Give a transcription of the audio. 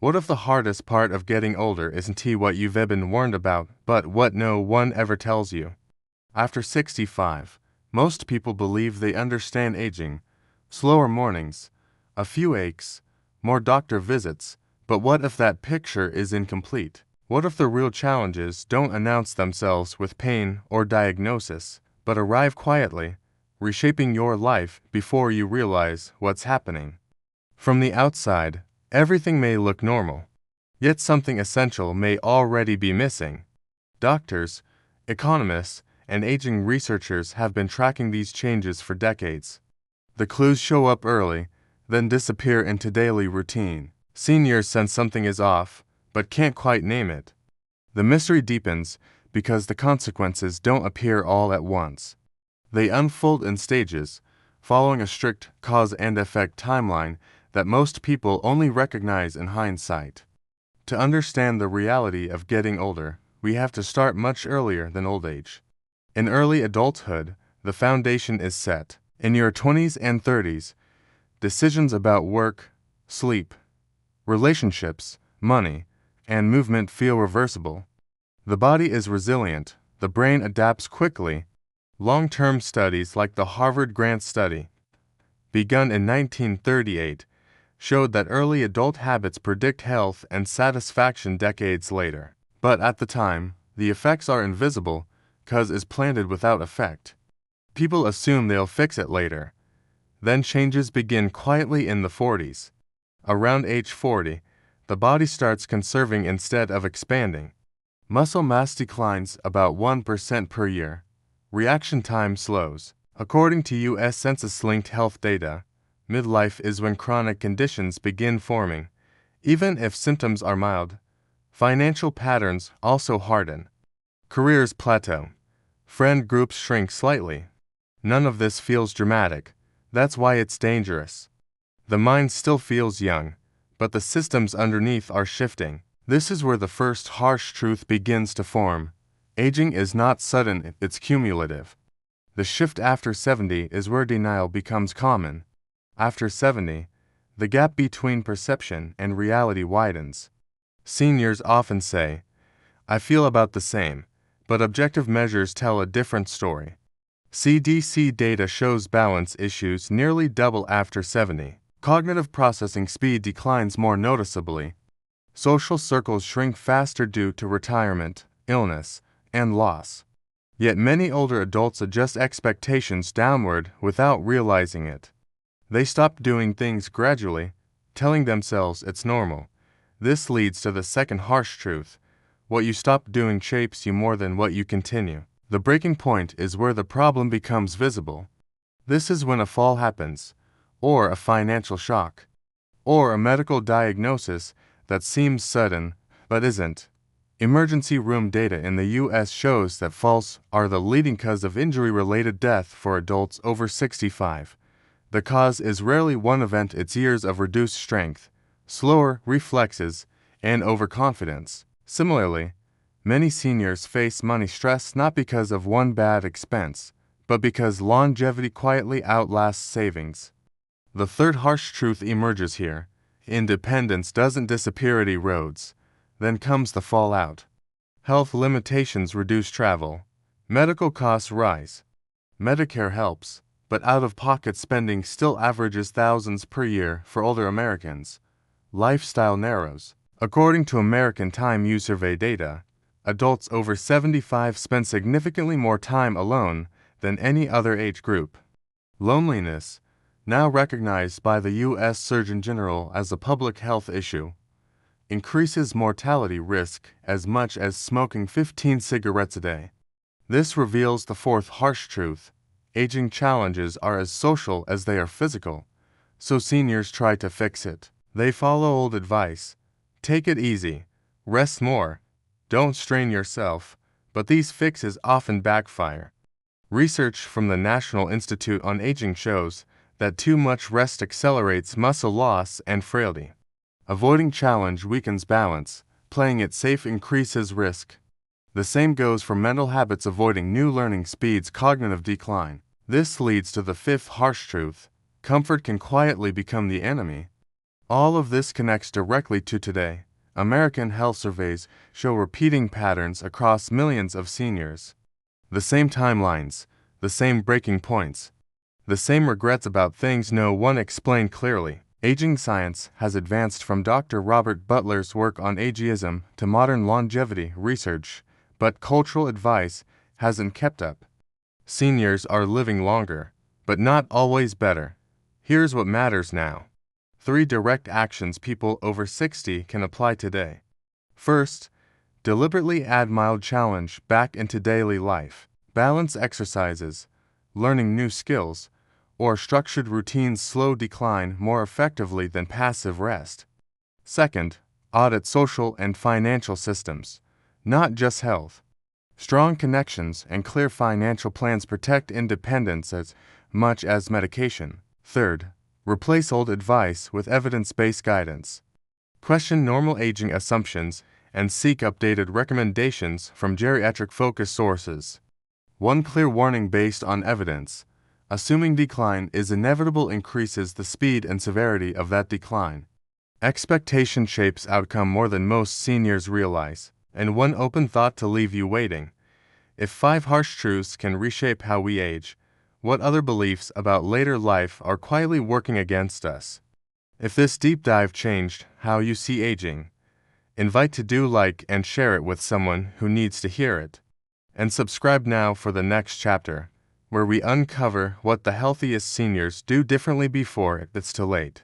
What if the hardest part of getting older isn't what you've been warned about, but what no one ever tells you? After 65, most people believe they understand aging. Slower mornings, a few aches, more doctor visits, but what if that picture is incomplete? What if the real challenges don't announce themselves with pain or diagnosis, but arrive quietly, reshaping your life before you realize what's happening? From the outside, everything may look normal, yet something essential may already be missing. Doctors, economists, and aging researchers have been tracking these changes for decades. The clues show up early, then disappear into daily routine. Seniors sense something is off, but can't quite name it. The mystery deepens because the consequences don't appear all at once. They unfold in stages, following a strict cause and effect timeline that most people only recognize in hindsight. To understand the reality of getting older, we have to start much earlier than old age. In early adulthood, the foundation is set. In your 20s and 30s, decisions about work, sleep, relationships, money, and movement feel reversible. The body is resilient, the brain adapts quickly. Long-term studies like the Harvard Grant Study, begun in 1938, showed that early adult habits predict health and satisfaction decades later. But at the time, the effects are invisible, cause is planted without effect. People assume they'll fix it later. Then changes begin quietly in the 40s. Around age 40, the body starts conserving instead of expanding. Muscle mass declines about 1% per year. Reaction time slows. According to U.S. Census-linked health data, midlife is when chronic conditions begin forming. Even if symptoms are mild, financial patterns also harden. Careers plateau. Friend groups shrink slightly. None of this feels dramatic. That's why it's dangerous. The mind still feels young, but the systems underneath are shifting. This is where the first harsh truth begins to form. Aging is not sudden, it's cumulative. The shift after 70 is where denial becomes common. After 70, the gap between perception and reality widens. Seniors often say, "I feel about the same," but objective measures tell a different story. CDC data shows balance issues nearly double after 70. Cognitive processing speed declines more noticeably. Social circles shrink faster due to retirement, illness, and loss. Yet many older adults adjust expectations downward without realizing it. They stop doing things gradually, telling themselves it's normal. This leads to the second harsh truth. What you stop doing shapes you more than what you continue. The breaking point is where the problem becomes visible. This is when a fall happens, or a financial shock, or a medical diagnosis that seems sudden but isn't. Emergency room data in the U.S. shows that falls are the leading cause of injury-related death for adults over 65. The cause is rarely one event, it's years of reduced strength, slower reflexes, and overconfidence. Similarly, many seniors face money stress not because of one bad expense, but because longevity quietly outlasts savings. The third harsh truth emerges here. Independence doesn't disappear, it erodes. Then comes the fallout. Health limitations reduce travel. Medical costs rise. Medicare helps, but out-of-pocket spending still averages thousands per year for older Americans. Lifestyle narrows. According to American Time U survey data, adults over 75 spend significantly more time alone than any other age group. Loneliness, now recognized by the U.S. Surgeon General as a public health issue, increases mortality risk as much as smoking 15 cigarettes a day. This reveals the fourth harsh truth. Aging challenges are as social as they are physical, so seniors try to fix it. They follow old advice. Take it easy, rest more, don't strain yourself, but these fixes often backfire. Research from the National Institute on Aging shows that too much rest accelerates muscle loss and frailty. Avoiding challenge weakens balance, playing it safe increases risk. The same goes for mental habits. Avoiding new learning speeds cognitive decline. This leads to the fifth harsh truth. Comfort can quietly become the enemy. All of this connects directly to today. American health surveys show repeating patterns across millions of seniors. The same timelines, the same breaking points, the same regrets about things no one explained clearly. Aging science has advanced from Dr. Robert Butler's work on ageism to modern longevity research, but cultural advice hasn't kept up. Seniors are living longer, but not always better. Here's what matters now. 3 direct actions people over 60 can apply today. First, deliberately add mild challenge back into daily life. Balance exercises, learning new skills, or structured routines slow decline more effectively than passive rest. Second, audit social and financial systems, not just health. Strong connections and clear financial plans protect independence as much as medication. Third, replace old advice with evidence-based guidance. Question normal aging assumptions and seek updated recommendations from geriatric-focused sources. One clear warning based on evidence. Assuming decline is inevitable increases the speed and severity of that decline. Expectation shapes outcome more than most seniors realize. And one open thought to leave you waiting. If 5 harsh truths can reshape how we age, what other beliefs about later life are quietly working against us? If this deep dive changed how you see aging, invite to do like and share it with someone who needs to hear it. And subscribe now for the next chapter, where we uncover what the healthiest seniors do differently before it's too late.